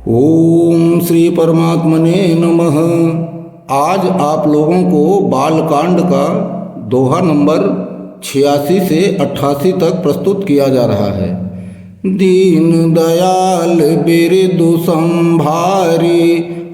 ओम श्री परमात्मने नमः। आज आप लोगों को बालकांड का दोहा नंबर 86 से 88 तक प्रस्तुत किया जा रहा है। दीन दयाल बिरदु संभारी,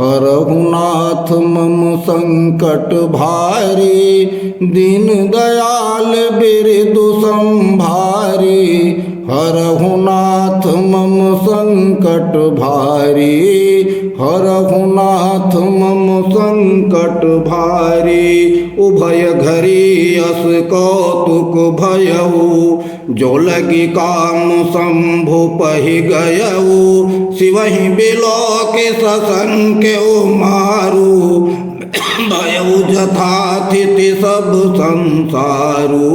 हरहु नाथ मम संकट भारी। दीन दयाल बिरदु संभारी, हरहु नाथ मम संकट भारी। हरहु नाथ मम संकट भारी। उभय घरी अस कौतुक भयऊ, जो लगी काम शंभु पहि गयऊ। शिवहि बिलोक ससंख्यउ मारू, भयउ जथाथिति सब संसारू।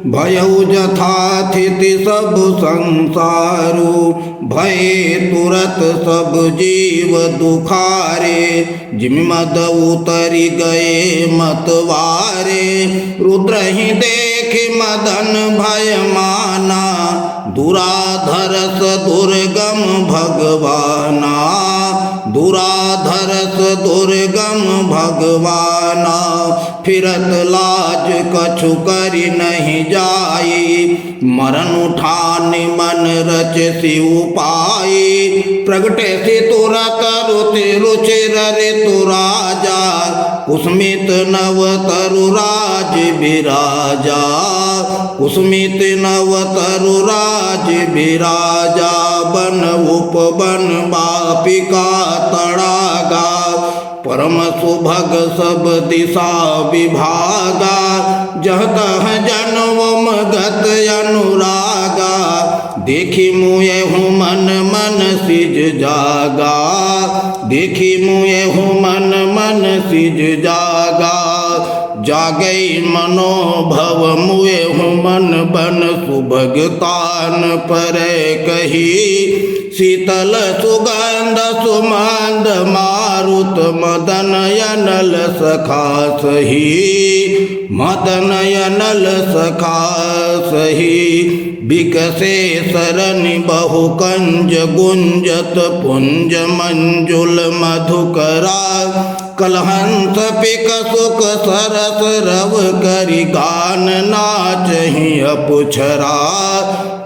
भयउ जथाथिति सब संसारू। भय तुरत सब जीव दुखारे, जिमि मद उतरि गए मतवारे। रुद्र ही देख मदन भय माना, दुराधरस दुर्गम भगवाना। दुराधरस दुर्गम भगवाना। फिरत लाज कछु करि नहीं जाई, मरण उठानि मन रचसि उपाई। प्रगटे से तुरत रुचि रुचिर ऋतु राजा, कुसुमित नव तरु राज विराजा। कुसुमित नव तरु राज विराजा। बन उपवन बापिका तड़ागा, परम सुभग सब दिशा विभागा। जह तह जन्म गत अनुरागा, देखी मुएहु मन मन सिज जागा। देखी मुएहु मन मन सिज जागा। जागई मनोभव मुएहु मन बन, सुभगतान पर कही। शीतल सुगंध सुमंद मारुत, मदन यनल सखा सही। मदन यनल सखा सही। बिकसे सरनि बहु कंज गुंजत, पुंज मंजुल मधुकरा। कलहंस पिक सुख सरस रव, करि गान नाचहि अपुछरा।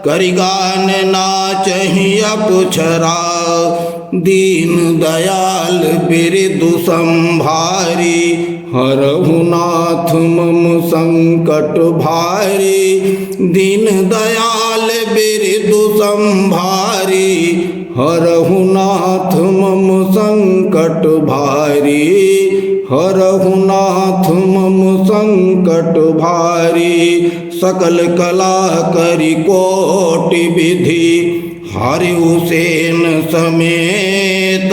करि गान नाचहि अपुछरा। दीन दयाल बिरदु संभारी, हरहु नाथ मम संकट भारी। दीन दयाल बिरदु संभारी, हरहु नाथ मम संकट भारी। हरहु नाथ मम संकट भारी। सकल कला करि कोटि विधि, हरिउ सेन समेत।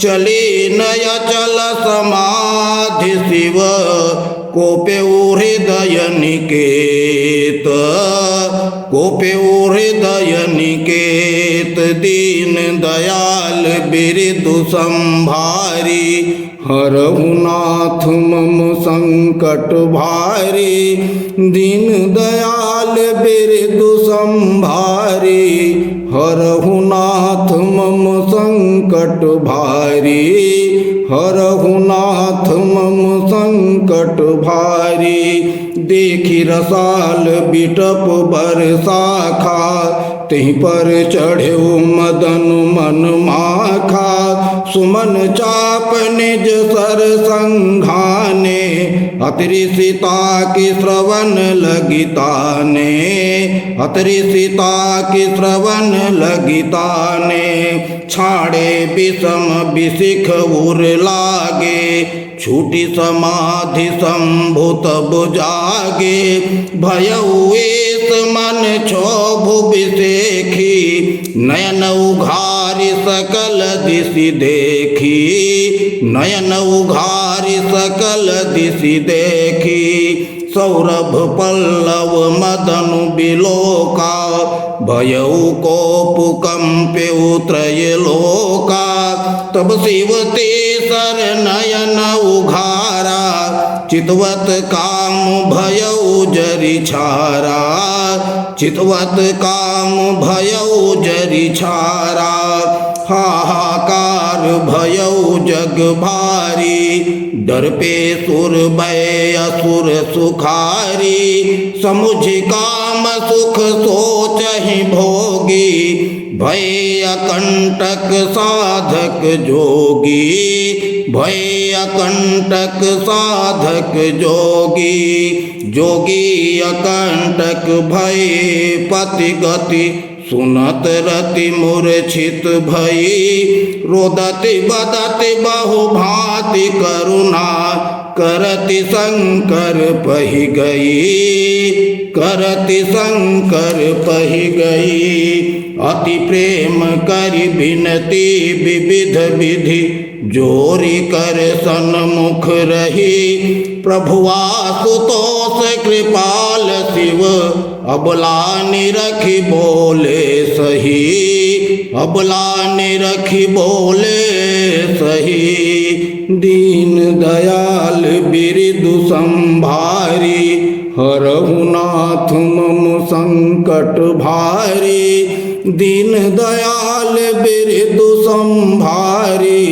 चली नय चल समाधि शिव, कोपेउ हृदय निकेत। कोपेउ हृदय निकेत। दीन दयाल बिरदु संभारी, हरहु नाथ मम संकट भारी। दीन दयाल बिरदु संभारी, हरहु नाथ मम संकट भारी। हरहु नाथ मम संकट भारी। देखी रसाल बिटप बरसाखा, तहि पर चढ़ेउ मदन मन माखा। सुमन चाप निज सर संघाने, अतरि सीता की श्रवण लगिताने। अतरि सीता की श्रवण लगिताने। छाड़े विषम विशिख उर लागे, छूटी समाधि शंभु तब जागे। भयउ एस मन क्षोभु विसेखी, नयन उघारि सकल दिशि देखी। नयन उघारि सकल दिशि देखी। सौरभ पल्लव मदनु बिलोका, भयउ कोपु कंपेउ त्रयलोका। तब शिव तेसर नयन उघारा, चितवत काम भयउ जरि छारा, चितवत काम भयउ जरि छारा। हाहाकार भयउ जग भारी, डर पे सुर भय असुर सुखारी। समुझ काम सुख सोचहि भोगी, भय अकंटक साधक जोगी, भय अकंटक साधक जोगी। जोगी अकंटक भय पति गति, सुनत रति मूर्छित भई। रोदति बदति बहु भांति करुणा, करति शंकर पहि गई, करति शंकर पहि गई। अति प्रेम करि बिनती विविध विधि, जोरी कर सन्मुख रही। प्रभु आशुतोष कृपाल शिव, अबला निरखी बोले सही, अबला निरखी बोले सही। दीन दयाल बिरदु संभारी, हरहु नाथ मम संकट भारी। दीन दयाल बिरदु संभारी,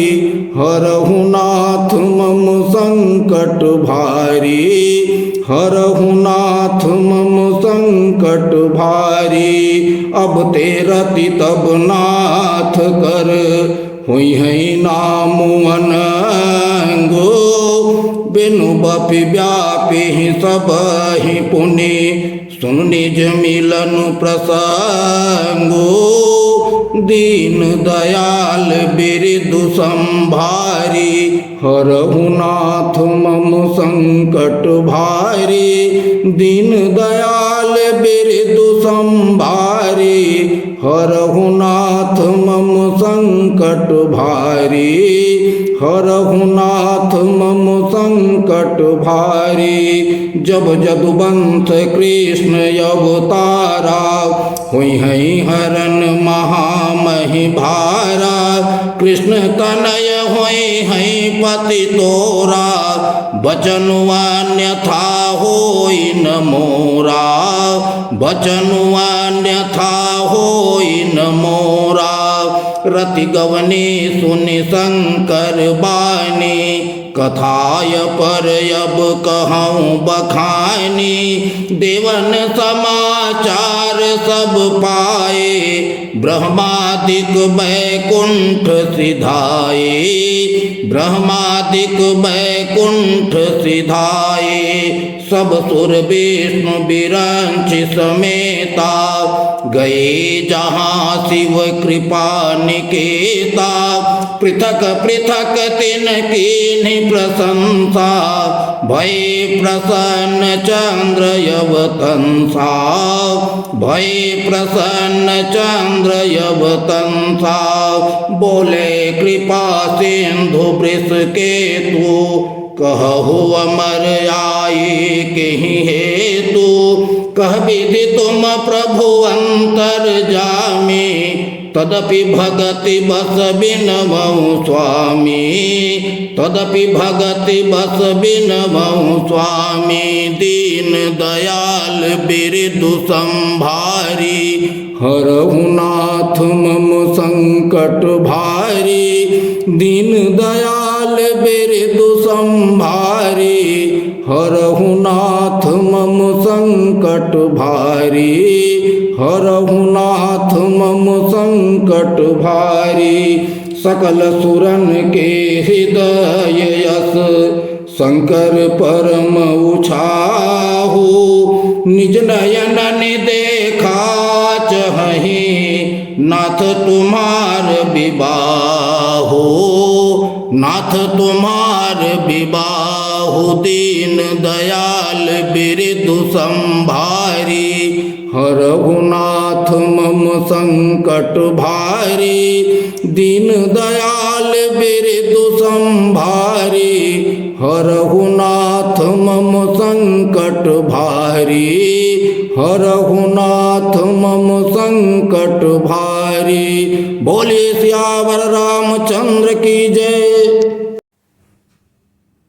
हरहु नाथ मम संकट भारी, हरहु नाथ मम संकट भारी। अब ते रति तब नाथ कर, हुई है नाम अनंगो। बिनु बपि व्यापि सब ही पुनि, सुन निज मिलन प्रसंगो। दीन दयाल बिरदु संभारी, हरहु नाथ मम संकट भारी। दीन दयाल बिरदु संभारी, हरहु नाथ मम संकट भारी, हरहु नाथ मम संकट भारी। जब जदुवंश कृष्ण अवतारा, हुई है हरन महामहि भारा। कृष्ण तनय हुई है पति तोरा, बचनु अन्यथा होई न मोरा, बचनु अन्यथा होई न मोरा। रति गवनी सुनि शंकर बानी, कथाय पर अब कहूँ बखानी। देवन समाचार सब पाए, ब्रह्मादिक बैकुंठ सिधाए, ब्रह्मादिक बैकुंठ सिधाए। सब सुर विष्णु बिरंचि समेता, गए जहाँ शिव कृपा निकेता। पृथक पृथक तिन कीन्हि प्रशंसा, भय प्रसन्न चंद्र यवतंसा, भय प्रसन्न चंद्र यवतंसा। बोले कृपा सिंधु वृष केतु, कहु अमर आई कहीं हेतु। कह विधि तुम प्रभु अंतर्जामी, तदपि भगति बस बिनवहु स्वामी, तदपि भगति बस बिनवहु स्वामी। दीन दयाल बिरदु संभारी, हरहु नाथ मम संकट भारी। दीन दयाल बिरदु संभारी, हरहु नाथ मम संकट भारी, हरहु नाथ मम संकट भारी। सकल सुरन के हृदय यस, शंकर परम उछाहु। निज नयन देखा चहि, नाथ तुम्हार विबाहो, नाथ तुम्हार विबाहो। दीन दयाल बिरदु संभारी, हरहु नाथ मम संकट भारी। दीन दयाल बिरदु संभारी, हरहु नाथ मम संकट भारी, हरहु नाथ मम संकट भारी। बोले सियावर रामचंद्र की जय।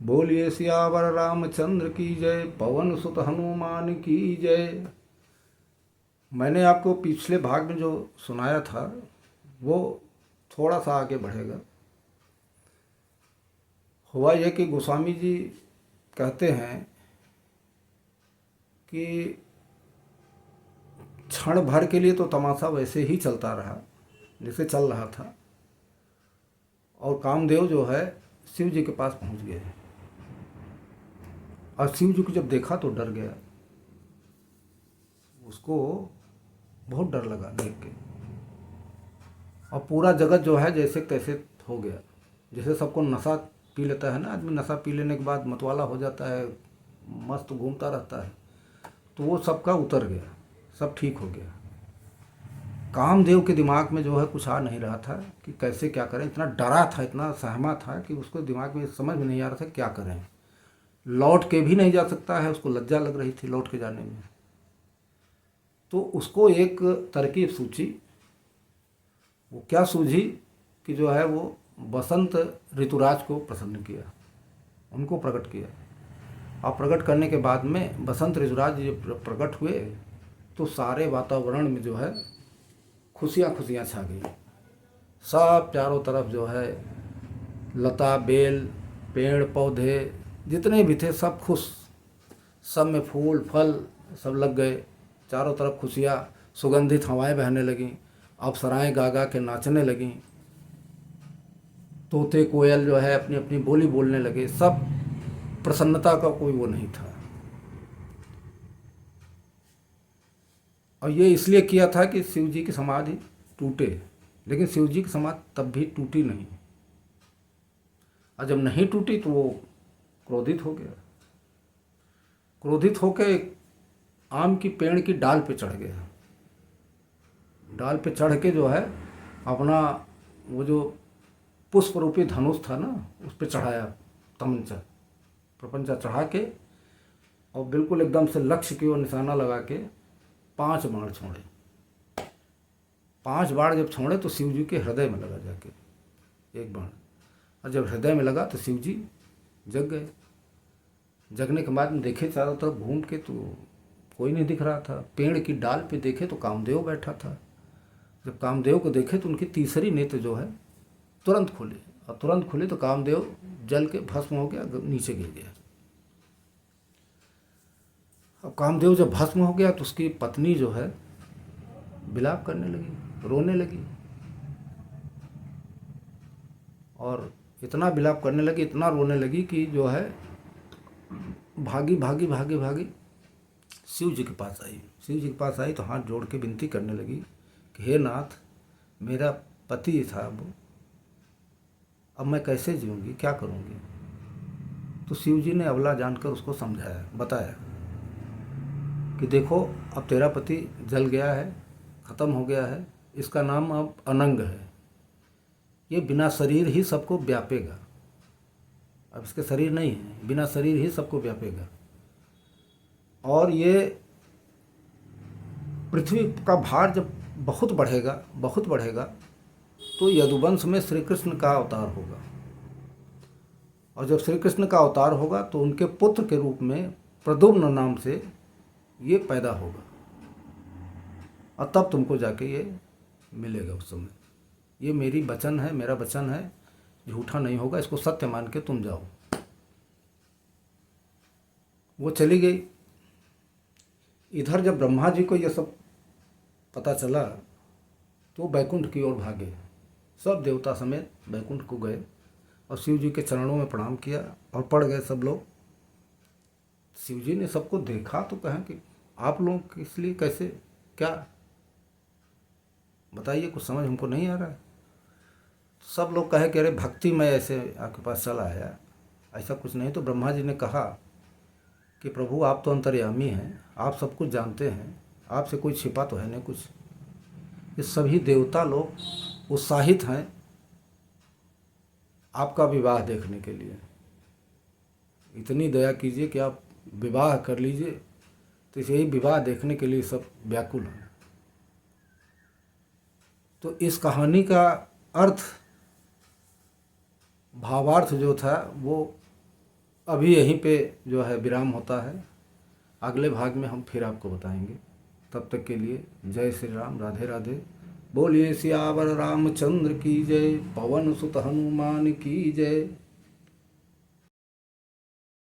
बोले बोलिए सियावर रामचंद्र की जय, पवन सुत हनुमान की जय। मैंने आपको पिछले भाग में जो सुनाया था वो थोड़ा सा आगे बढ़ेगा। हुआ यह कि गोस्वामी जी कहते हैं कि क्षण भर के लिए तो तमाशा वैसे ही चलता रहा जैसे चल रहा था, और कामदेव जो है शिव जी के पास पहुंच गए, और शिव जी को जब देखा तो डर गया। उसको बहुत डर लगा देख के, और पूरा जगत जो है जैसे तैसे हो गया। जैसे सबको नशा पी लेता है ना आदमी, नशा पी लेने के बाद मतवाला हो जाता है, मस्त घूमता रहता है, तो वो सबका उतर गया, सब ठीक हो गया। कामदेव के दिमाग में जो है कुछ आ नहीं रहा था कि कैसे क्या करें। इतना डरा था, इतना सहमा था कि उसको दिमाग में समझ में नहीं आ रहा था क्या करें। लौट के भी नहीं जा सकता है, उसको लज्जा लग रही थी लौट के जाने में। तो उसको एक तरकीब सूझी। वो क्या सूझी कि जो है वो बसंत ऋतुराज को प्रसन्न किया, उनको प्रकट किया। और प्रकट करने के बाद में बसंत ऋतुराज जब प्रकट हुए तो सारे वातावरण में जो है खुशियाँ खुशियाँ छा गई। सब चारों तरफ जो है लता बेल पेड़ पौधे जितने भी थे सब खुश, सब में फूल फल सब लग गए। चारों तरफ खुशियाँ, सुगंधित हवाएं बहने लगीं, अप्सराएं गा गा के नाचने लगीं, तोते कोयल जो है अपनी अपनी बोली बोलने लगे। सब प्रसन्नता का कोई वो नहीं था। और ये इसलिए किया था कि शिव जी की समाधि टूटे, लेकिन शिव जी की समाधि तब भी टूटी नहीं। और जब नहीं टूटी तो वो क्रोधित हो गया। क्रोधित होकर आम की पेड़ की डाल पे चढ़ गया। डाल पे चढ़ के जो है अपना वो जो पुष्प रूपी धनुष था ना उस पे चढ़ाया, तमंचा प्रपंचा चढ़ा के, और बिल्कुल एकदम से लक्ष्य की ओर निशाना लगा के 5 बाण छोड़े। 5 बाण जब छोड़े तो शिव जी के हृदय में लगा जाके एक बाण, और जब हृदय में लगा तो शिव जी जग गए। जगने के बाद में देखे चारों तरफ घूम के तो कोई नहीं दिख रहा था। पेड़ की डाल पे देखे तो कामदेव बैठा था। जब कामदेव को देखे तो उनकी तीसरी नेत्र जो है तुरंत खुले, और तुरंत खुले तो कामदेव जल के भस्म हो गया, नीचे गिर गया। अब कामदेव जब भस्म हो गया तो उसकी पत्नी जो है विलाप करने लगी, रोने लगी, और इतना विलाप करने लगी, इतना रोने लगी कि जो है भागी भागी भागी भागी शिव जी के पास आई। शिव जी के पास आई तो हाथ जोड़ के विनती करने लगी कि हे नाथ, मेरा पति था वो, अब मैं कैसे जीऊँगी, क्या करूँगी। तो शिव जी ने अबला जानकर उसको समझाया, बताया कि देखो अब तेरा पति जल गया है, ख़त्म हो गया है, इसका नाम अब अनंग है। ये बिना शरीर ही सबको व्यापेगा। अब इसके शरीर नहीं है, बिना शरीर ही सबको व्यापेगा। और ये पृथ्वी का भार जब बहुत बढ़ेगा तो यदुवंश में श्री कृष्ण का अवतार होगा। और जब श्री कृष्ण का अवतार होगा तो उनके पुत्र के रूप में प्रद्युम्न नाम से ये पैदा होगा, और तब तुमको जाके ये मिलेगा उस समय। ये मेरी वचन है, मेरा वचन है, झूठा नहीं होगा, इसको सत्य मान के तुम जाओ। वो चली गई। इधर जब ब्रह्मा जी को ये सब पता चला तो बैकुंठ की ओर भागे, सब देवता समेत बैकुंठ को गए और शिव जी के चरणों में प्रणाम किया और पड़ गए सब लोग। शिव जी ने सबको देखा तो कहा कि आप लोग किस लिए, कैसे, क्या बताइए, कुछ समझ हमको नहीं आ रहा है। सब लोग कहे कि अरे भक्ति में ऐसे आपके पास चला आया, ऐसा कुछ नहीं। तो ब्रह्मा जी ने कहा कि प्रभु आप तो अंतर्यामी हैं, आप सब कुछ जानते हैं, आपसे कोई छिपा तो है नहीं कुछ। ये सभी देवता लोग उत्साहित हैं आपका विवाह देखने के लिए। इतनी दया कीजिए कि आप विवाह कर लीजिए। तो यही विवाह देखने के लिए सब व्याकुल हैं। तो इस कहानी का अर्थ, भावार्थ जो था वो अभी यहीं पे जो है विराम होता है। अगले भाग में हम फिर आपको बताएंगे। तब तक के लिए जय श्री राम, राधे राधे। बोलिए सियावर रामचंद्र की जय, पवन सुत हनुमान की जय।